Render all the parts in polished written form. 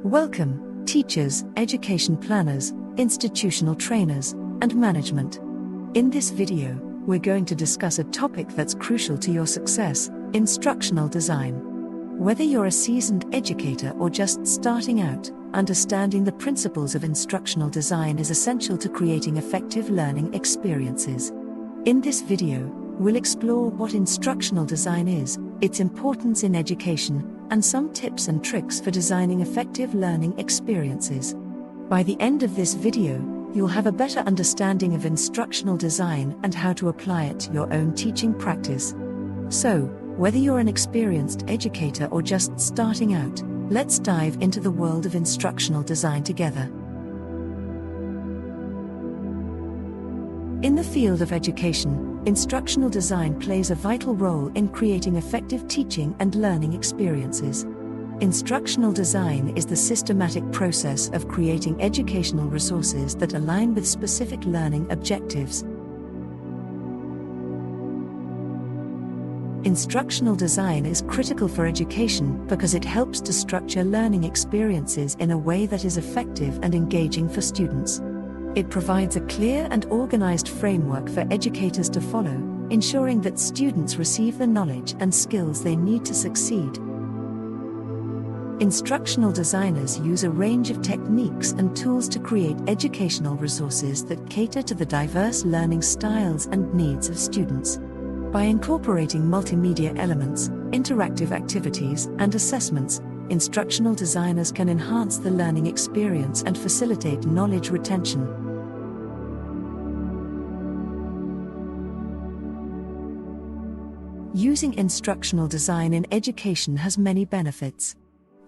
Welcome, teachers, education planners, institutional trainers, and management. In this video, we're going to discuss a topic that's crucial to your success: instructional design. Whether you're a seasoned educator or just starting out, understanding the principles of instructional design is essential to creating effective learning experiences. In this video, we'll explore what instructional design is, its importance in education, and some tips and tricks for designing effective learning experiences. By the end of this video, you'll have a better understanding of instructional design and how to apply it to your own teaching practice. So, whether you're an experienced educator or just starting out, let's dive into the world of instructional design together. In the field of education, instructional design plays a vital role in creating effective teaching and learning experiences. Instructional design is the systematic process of creating educational resources that align with specific learning objectives. Instructional design is critical for education because it helps to structure learning experiences in a way that is effective and engaging for students. It provides a clear and organized framework for educators to follow, ensuring that students receive the knowledge and skills they need to succeed. Instructional designers use a range of techniques and tools to create educational resources that cater to the diverse learning styles and needs of students. By incorporating multimedia elements, interactive activities, and assessments, instructional designers can enhance the learning experience and facilitate knowledge retention. Using instructional design in education has many benefits.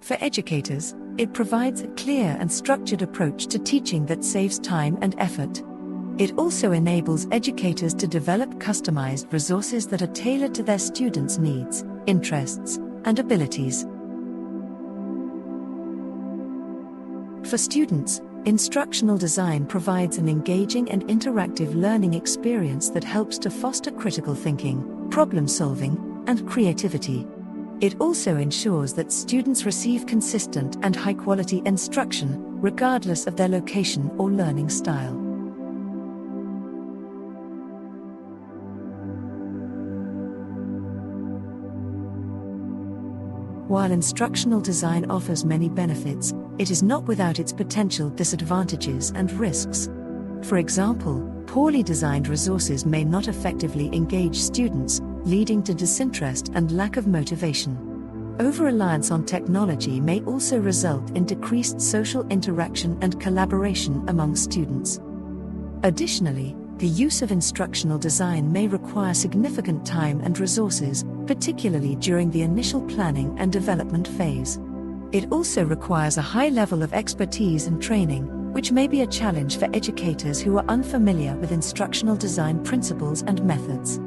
For educators, it provides a clear and structured approach to teaching that saves time and effort. It also enables educators to develop customized resources that are tailored to their students' needs, interests, and abilities. For students, instructional design provides an engaging and interactive learning experience that helps to foster critical thinking, problem-solving, and creativity. It also ensures that students receive consistent and high-quality instruction, regardless of their location or learning style. While instructional design offers many benefits, it is not without its potential disadvantages and risks. For example, poorly designed resources may not effectively engage students, leading to disinterest and lack of motivation. Over-reliance on technology may also result in decreased social interaction and collaboration among students. Additionally, the use of instructional design may require significant time and resources, particularly during the initial planning and development phase. It also requires a high level of expertise and training, which may be a challenge for educators who are unfamiliar with instructional design principles and methods.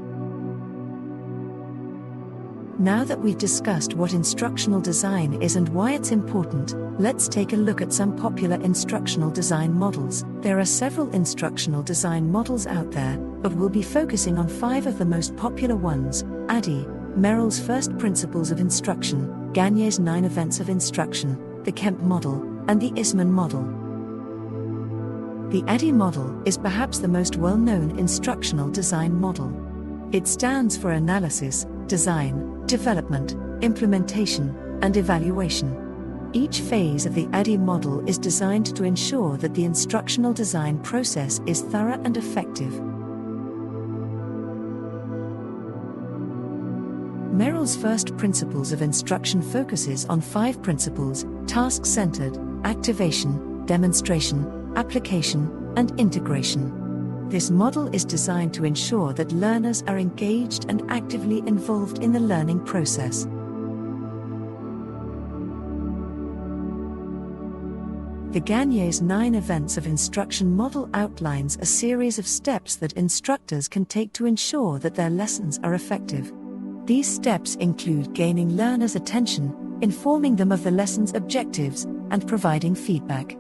Now that we've discussed what instructional design is and why it's important, let's take a look at some popular instructional design models. There are several instructional design models out there, but we'll be focusing on 5 of the most popular ones: ADDIE, Merrill's First Principles of Instruction, Gagnier's 9 Events of Instruction, the Kemp model, and the ISMAN model. The ADDIE model is perhaps the most well-known instructional design model. It stands for Analysis, Design, Development, Implementation, and Evaluation. Each phase of the ADDIE model is designed to ensure that the instructional design process is thorough and effective. Merrill's First Principles of Instruction focuses on 5 principles: task-centered, activation, demonstration, application, and integration. This model is designed to ensure that learners are engaged and actively involved in the learning process. The Gagnier's 9 Events of Instruction model outlines a series of steps that instructors can take to ensure that their lessons are effective. These steps include gaining learners' attention, informing them of the lesson's objectives, and providing feedback.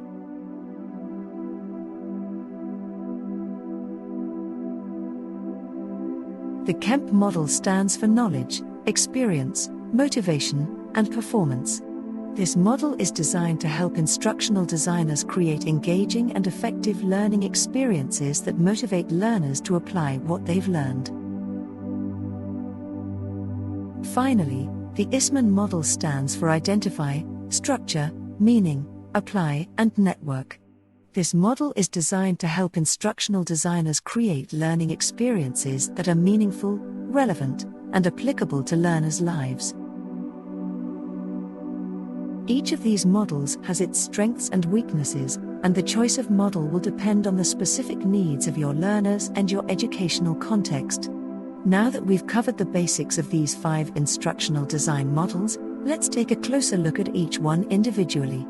The Kemp model stands for knowledge, experience, motivation, and performance. This model is designed to help instructional designers create engaging and effective learning experiences that motivate learners to apply what they've learned. Finally, the ISMAN model stands for Identify, Structure, Meaning, Apply, and Network. This model is designed to help instructional designers create learning experiences that are meaningful, relevant, and applicable to learners' lives. Each of these models has its strengths and weaknesses, and the choice of model will depend on the specific needs of your learners and your educational context. Now that we've covered the basics of these 5 instructional design models, let's take a closer look at each one individually.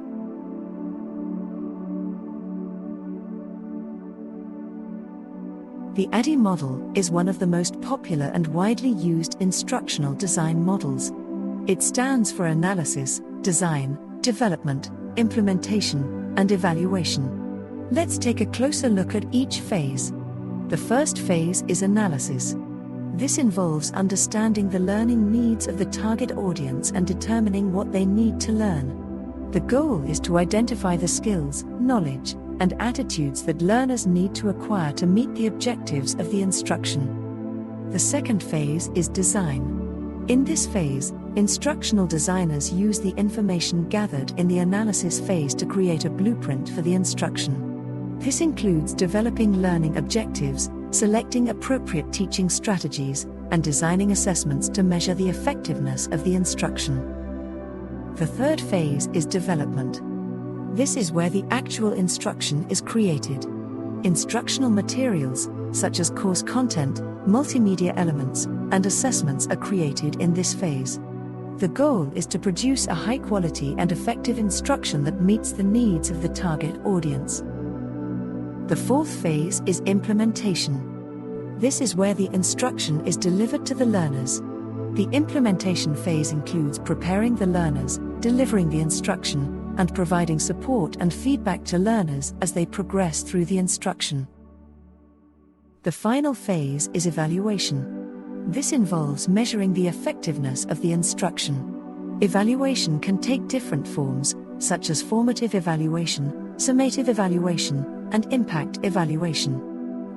The ADDIE model is one of the most popular and widely used instructional design models. It stands for Analysis, Design, Development, Implementation, and Evaluation. Let's take a closer look at each phase. The first phase is analysis. This involves understanding the learning needs of the target audience and determining what they need to learn. The goal is to identify the skills, knowledge, and attitudes that learners need to acquire to meet the objectives of the instruction. The second phase is design. In this phase, instructional designers use the information gathered in the analysis phase to create a blueprint for the instruction. This includes developing learning objectives, selecting appropriate teaching strategies, and designing assessments to measure the effectiveness of the instruction. The third phase is development. This is where the actual instruction is created. Instructional materials, such as course content, multimedia elements, and assessments are created in this phase. The goal is to produce a high-quality and effective instruction that meets the needs of the target audience. The fourth phase is implementation. This is where the instruction is delivered to the learners. The implementation phase includes preparing the learners, delivering the instruction, and providing support and feedback to learners as they progress through the instruction. The final phase is evaluation. This involves measuring the effectiveness of the instruction. Evaluation can take different forms, such as formative evaluation, summative evaluation, and impact evaluation.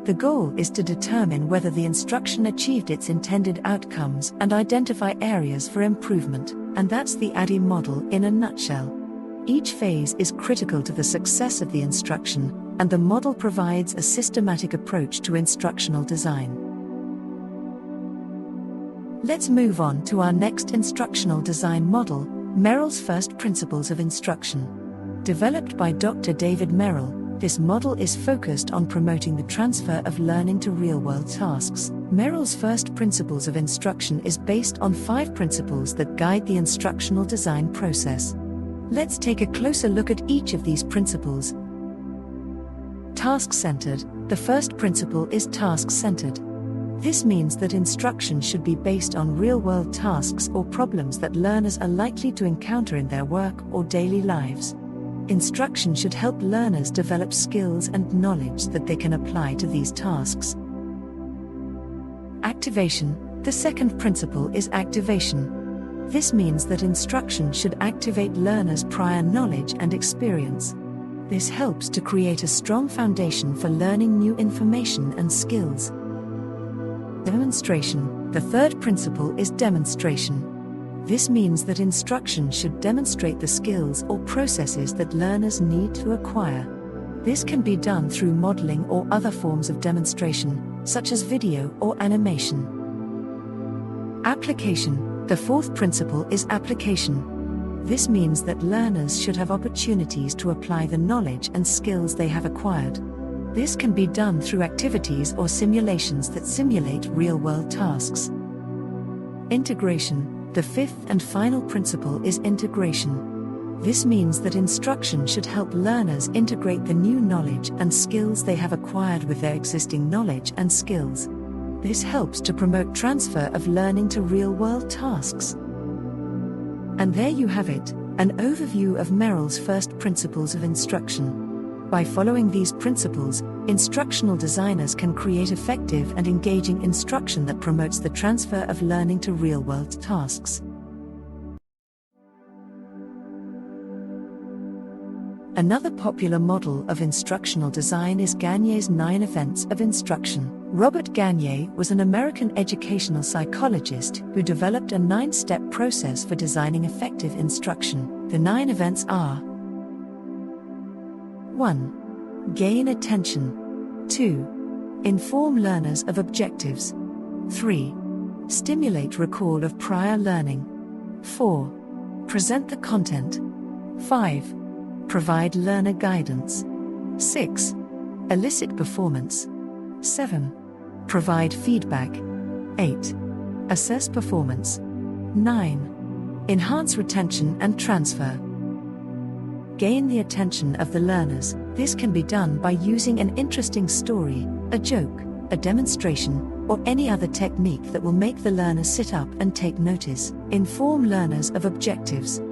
The goal is to determine whether the instruction achieved its intended outcomes and identify areas for improvement, and that's the ADDIE model in a nutshell. Each phase is critical to the success of the instruction, and the model provides a systematic approach to instructional design. Let's move on to our next instructional design model, Merrill's First Principles of Instruction. Developed by Dr. David Merrill, this model is focused on promoting the transfer of learning to real-world tasks. Merrill's First Principles of Instruction is based on 5 principles that guide the instructional design process. Let's take a closer look at each of these principles. Task-centered. The first principle is task-centered. This means that instruction should be based on real-world tasks or problems that learners are likely to encounter in their work or daily lives. Instruction should help learners develop skills and knowledge that they can apply to these tasks. Activation. The second principle is activation. This means that instruction should activate learners' prior knowledge and experience. This helps to create a strong foundation for learning new information and skills. Demonstration. The third principle is demonstration. This means that instruction should demonstrate the skills or processes that learners need to acquire. This can be done through modeling or other forms of demonstration, such as video or animation. Application. The fourth principle is application. This means that learners should have opportunities to apply the knowledge and skills they have acquired. This can be done through activities or simulations that simulate real-world tasks. Integration. The fifth and final principle is integration. This means that instruction should help learners integrate the new knowledge and skills they have acquired with their existing knowledge and skills. This helps to promote transfer of learning to real-world tasks. And there you have it, an overview of Merrill's First Principles of Instruction. By following these principles, instructional designers can create effective and engaging instruction that promotes the transfer of learning to real-world tasks. Another popular model of instructional design is Gagne's 9 events of instruction. Robert Gagne was an American educational psychologist who developed a 9-step process for designing effective instruction. The 9 events are: 1. Gain attention. 2. Inform learners of objectives. 3. Stimulate recall of prior learning. 4. Present the content. 5. Provide learner guidance. 6. Elicit performance. 7. Provide feedback. 8. Assess performance. 9. Enhance retention and transfer. Gain the attention of the learners. This can be done by using an interesting story, a joke, a demonstration, or any other technique that will make the learners sit up and take notice. Inform learners of objectives.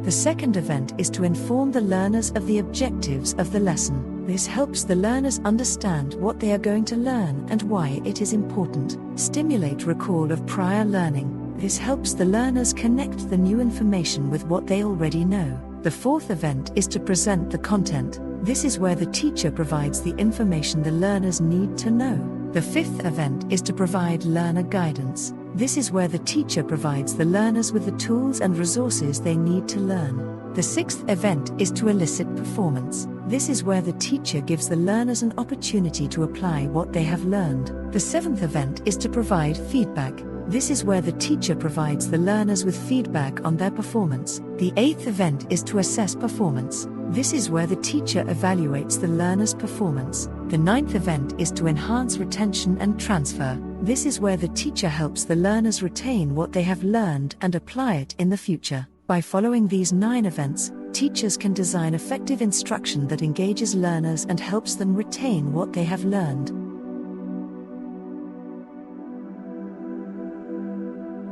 The second event is to inform the learners of the objectives of the lesson. This helps the learners understand what they are going to learn and why it is important. Stimulate recall of prior learning. This helps the learners connect the new information with what they already know. The fourth event is to present the content. This is where the teacher provides the information the learners need to know. The fifth event is to provide learner guidance. This is where the teacher provides the learners with the tools and resources they need to learn. The sixth event is to elicit performance. This is where the teacher gives the learners an opportunity to apply what they have learned. The seventh event is to provide feedback. This is where the teacher provides the learners with feedback on their performance. The eighth event is to assess performance. This is where the teacher evaluates the learner's performance. The ninth event is to enhance retention and transfer. This is where the teacher helps the learners retain what they have learned and apply it in the future. By following these 9 events, teachers can design effective instruction that engages learners and helps them retain what they have learned.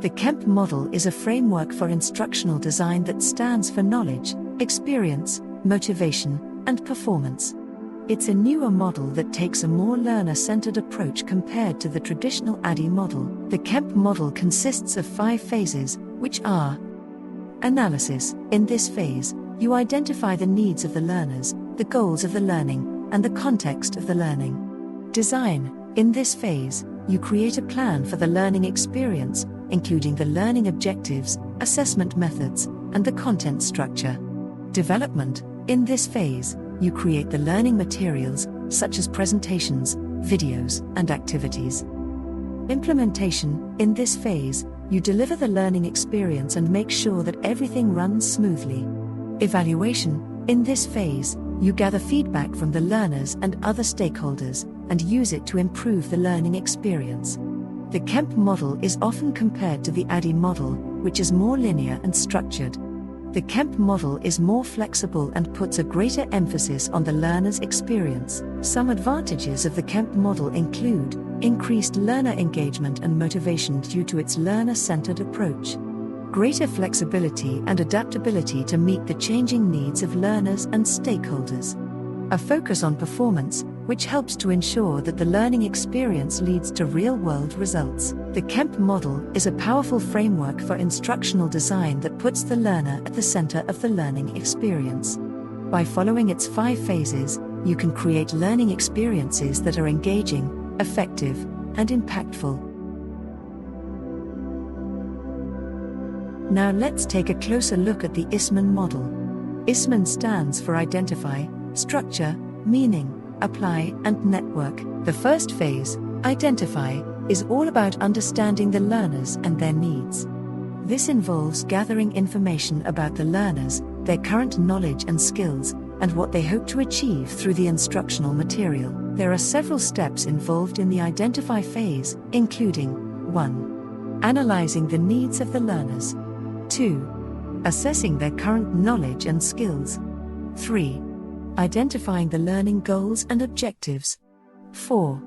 The Kemp model is a framework for instructional design that stands for knowledge, experience, motivation, and performance. It's a newer model that takes a more learner-centered approach compared to the traditional ADDIE model. The Kemp model consists of 5 phases, which are: analysis. In this phase, you identify the needs of the learners, the goals of the learning, and the context of the learning. Design. In this phase, you create a plan for the learning experience, including the learning objectives, assessment methods, and the content structure. Development. In this phase, you create the learning materials, such as presentations, videos, and activities. Implementation. In this phase, you deliver the learning experience and make sure that everything runs smoothly. Evaluation. In this phase, you gather feedback from the learners and other stakeholders, and use it to improve the learning experience. The Kemp model is often compared to the ADDIE model, which is more linear and structured. The Kemp model is more flexible and puts a greater emphasis on the learner's experience. Some advantages of the Kemp model include increased learner engagement and motivation due to its learner-centered approach, greater flexibility and adaptability to meet the changing needs of learners and stakeholders, a focus on performance, which helps to ensure that the learning experience leads to real-world results. The Kemp model is a powerful framework for instructional design that puts the learner at the center of the learning experience. By following its 5 phases, you can create learning experiences that are engaging, effective, and impactful. Now let's take a closer look at the ISMAN model. ISMAN stands for Identify, Structure, Meaning, Apply, and Network. The first phase, Identify, is all about understanding the learners and their needs. This involves gathering information about the learners, their current knowledge and skills, and what they hope to achieve through the instructional material. There are several steps involved in the Identify phase, including 1. Analyzing the needs of the learners. 2. Assessing their current knowledge and skills. 3. Identifying the learning goals and objectives. 4.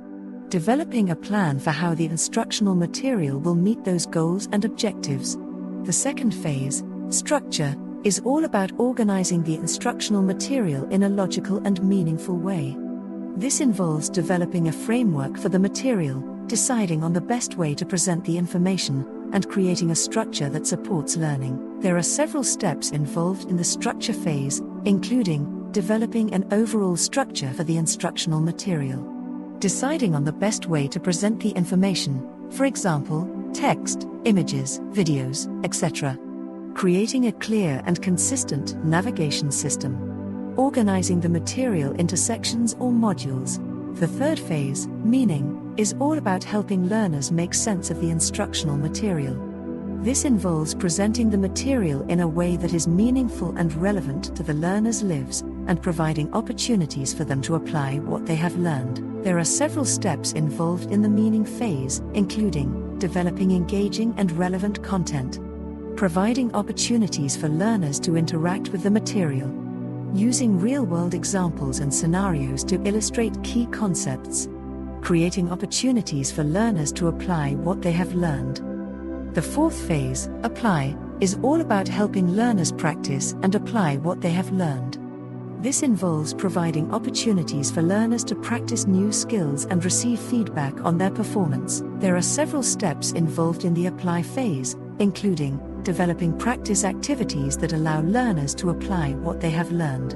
Developing a plan for how the instructional material will meet those goals and objectives. The second phase, Structure, is all about organizing the instructional material in a logical and meaningful way. This involves developing a framework for the material, deciding on the best way to present the information, and creating a structure that supports learning. There are several steps involved in the structure phase, including developing an overall structure for the instructional material. Deciding on the best way to present the information, for example, text, images, videos, etc. Creating a clear and consistent navigation system. Organizing the material into sections or modules. The third phase, meaning, is all about helping learners make sense of the instructional material. This involves presenting the material in a way that is meaningful and relevant to the learners' lives, and providing opportunities for them to apply what they have learned. There are several steps involved in the meaning phase, including developing engaging and relevant content, providing opportunities for learners to interact with the material, using real-world examples and scenarios to illustrate key concepts, creating opportunities for learners to apply what they have learned. The fourth phase, apply, is all about helping learners practice and apply what they have learned. This involves providing opportunities for learners to practice new skills and receive feedback on their performance. There are several steps involved in the apply phase, including developing practice activities that allow learners to apply what they have learned,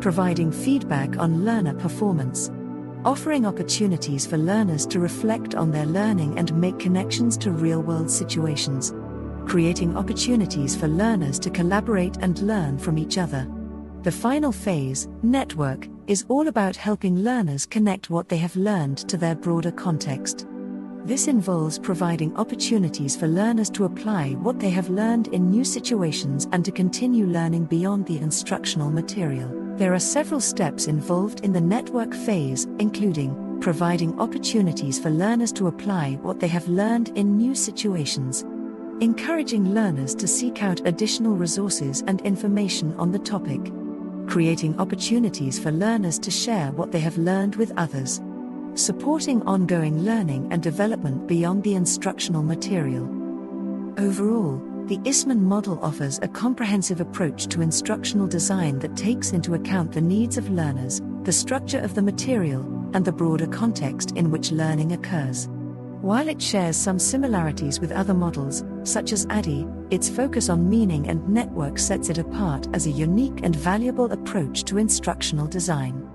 providing feedback on learner performance, offering opportunities for learners to reflect on their learning and make connections to real-world situations, creating opportunities for learners to collaborate and learn from each other. The final phase, network, is all about helping learners connect what they have learned to their broader context. This involves providing opportunities for learners to apply what they have learned in new situations and to continue learning beyond the instructional material. There are several steps involved in the network phase, including providing opportunities for learners to apply what they have learned in new situations, encouraging learners to seek out additional resources and information on the topic, creating opportunities for learners to share what they have learned with others, supporting ongoing learning and development beyond the instructional material. Overall, the ISMAN model offers a comprehensive approach to instructional design that takes into account the needs of learners, the structure of the material, and the broader context in which learning occurs. While it shares some similarities with other models, such as ADDIE, its focus on meaning and network sets it apart as a unique and valuable approach to instructional design.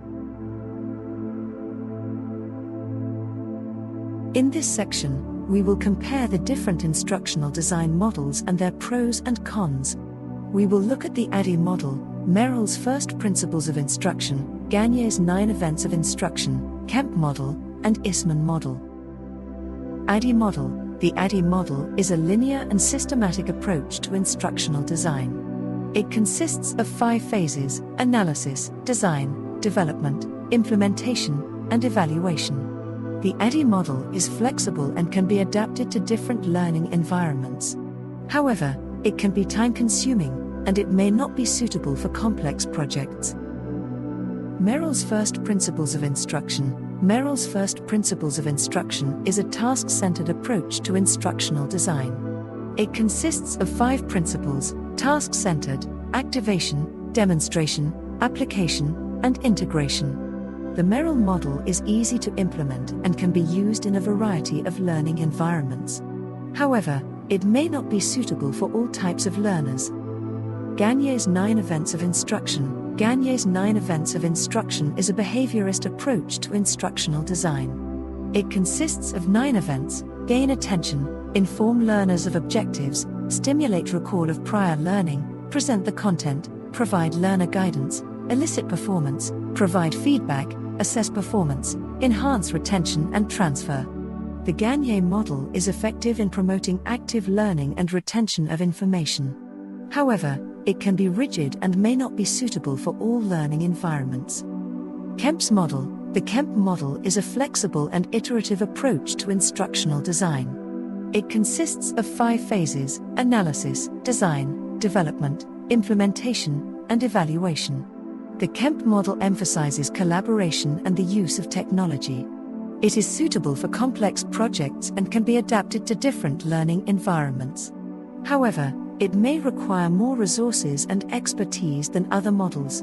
In this section, we will compare the different instructional design models and their pros and cons. We will look at the ADDIE model, Merrill's first principles of instruction, Gagnier's 9 events of instruction, Kemp model, and ISMAN model. ADDIE model. The ADDIE model is a linear and systematic approach to instructional design. It consists of 5 phases: analysis, design, development, implementation, and evaluation. The ADDIE model is flexible and can be adapted to different learning environments. However, it can be time-consuming, and it may not be suitable for complex projects. Merrill's first principles of instruction. Merrill's first principles of instruction is a task-centered approach to instructional design. It consists of 5 principles: task-centered, activation, demonstration, application, and integration. The Merrill model is easy to implement and can be used in a variety of learning environments. However, it may not be suitable for all types of learners. Gagnier's 9 events of instruction. Gagnier's 9 events of instruction is a behaviorist approach to instructional design. It consists of 9 events: gain attention, inform learners of objectives, stimulate recall of prior learning, present the content, provide learner guidance, elicit performance, provide feedback, assess performance, enhance retention and transfer. The Gagnier model is effective in promoting active learning and retention of information. However, it can be rigid and may not be suitable for all learning environments. Kemp's model. The Kemp model is a flexible and iterative approach to instructional design. It consists of 5 phases: analysis, design, development, implementation, and evaluation. The Kemp model emphasizes collaboration and the use of technology. It is suitable for complex projects and can be adapted to different learning environments. However, it may require more resources and expertise than other models.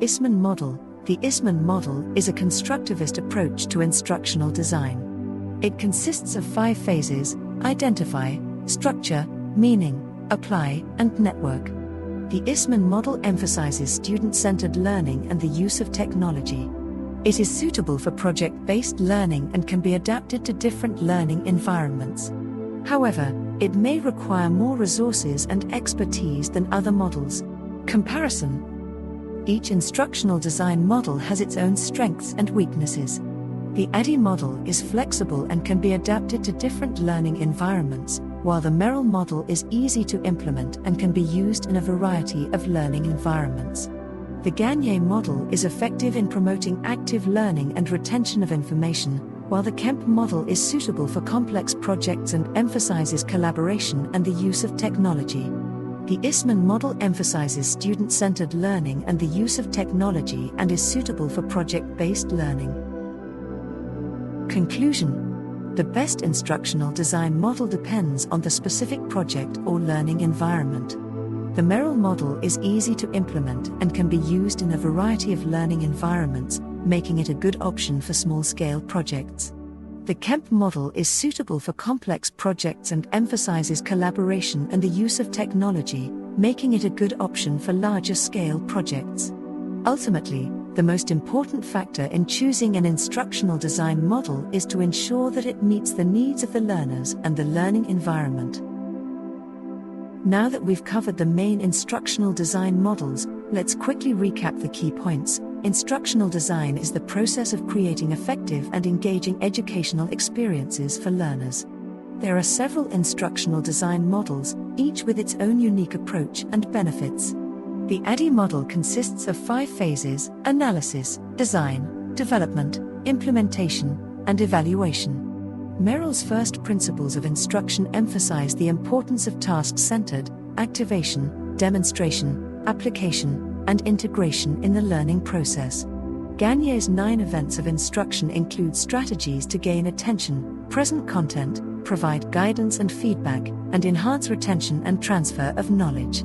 ISMAN model. The ISMAN model is a constructivist approach to instructional design. It consists of 5 phases: identify, structure, meaning, apply, and network. The ISMAN model emphasizes student-centered learning and the use of technology. It is suitable for project-based learning and can be adapted to different learning environments. However, it may require more resources and expertise than other models. Comparison. Each instructional design model has its own strengths and weaknesses. The ADDIE model is flexible and can be adapted to different learning environments, while the Merrill model is easy to implement and can be used in a variety of learning environments. The Gagne model is effective in promoting active learning and retention of information, while the Kemp model is suitable for complex projects and emphasizes collaboration and the use of technology. The ISMAN model emphasizes student-centered learning and the use of technology and is suitable for project-based learning. Conclusion. The best instructional design model depends on the specific project or learning environment. The Merrill model is easy to implement and can be used in a variety of learning environments, making it a good option for small-scale projects. The Kemp model is suitable for complex projects and emphasizes collaboration and the use of technology, making it a good option for larger-scale projects. Ultimately, the most important factor in choosing an instructional design model is to ensure that it meets the needs of the learners and the learning environment. Now that we've covered the main instructional design models, let's quickly recap the key points. Instructional design is the process of creating effective and engaging educational experiences for learners. There are several instructional design models, each with its own unique approach and benefits. The ADDIE model consists of 5 phases: analysis, design, development, implementation, and evaluation. Merrill's first principles of instruction emphasize the importance of task-centered, activation, demonstration, application, and integration in the learning process. Gagne's 9 events of instruction include strategies to gain attention, present content, provide guidance and feedback, and enhance retention and transfer of knowledge.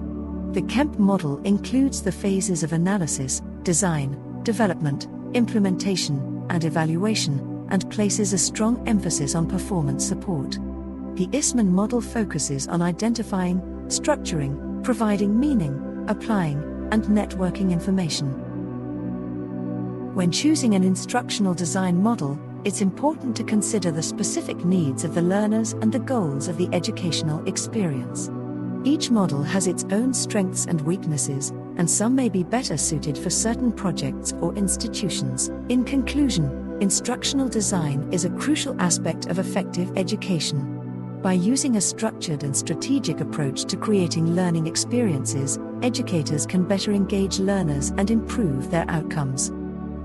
The Kemp model includes the phases of analysis, design, development, implementation, and evaluation, and places a strong emphasis on performance support. The ISMAN model focuses on identifying, structuring, providing meaning, applying, and networking information. When choosing an instructional design model, it's important to consider the specific needs of the learners and the goals of the educational experience. Each model has its own strengths and weaknesses, and some may be better suited for certain projects or institutions. In conclusion, instructional design is a crucial aspect of effective education. By using a structured and strategic approach to creating learning experiences, educators can better engage learners and improve their outcomes.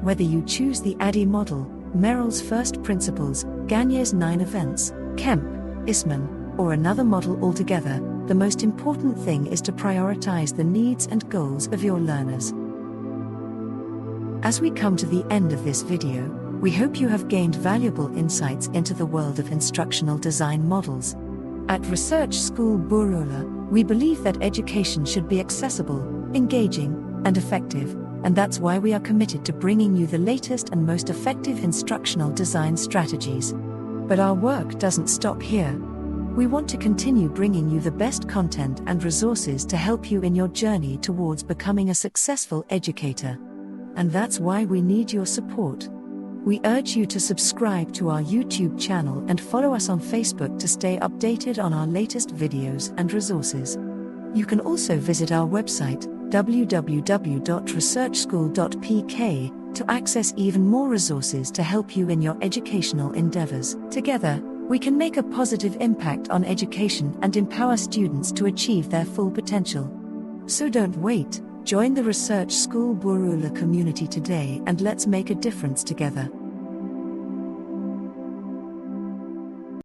Whether you choose the ADDIE model, Merrill's first principles, Gagne's 9 events, Kemp, ISMAN, or another model altogether, the most important thing is to prioritize the needs and goals of your learners. As we come to the end of this video, we hope you have gained valuable insights into the world of instructional design models. At Research School Burewala, we believe that education should be accessible, engaging, and effective, and that's why we are committed to bringing you the latest and most effective instructional design strategies. But our work doesn't stop here. We want to continue bringing you the best content and resources to help you in your journey towards becoming a successful educator. And that's why we need your support. We urge you to subscribe to our YouTube channel and follow us on Facebook to stay updated on our latest videos and resources. You can also visit our website, www.researchschool.pk, to access even more resources to help you in your educational endeavors. Together, we can make a positive impact on education and empower students to achieve their full potential. So don't wait, join the Research School Burewala community today and let's make a difference together.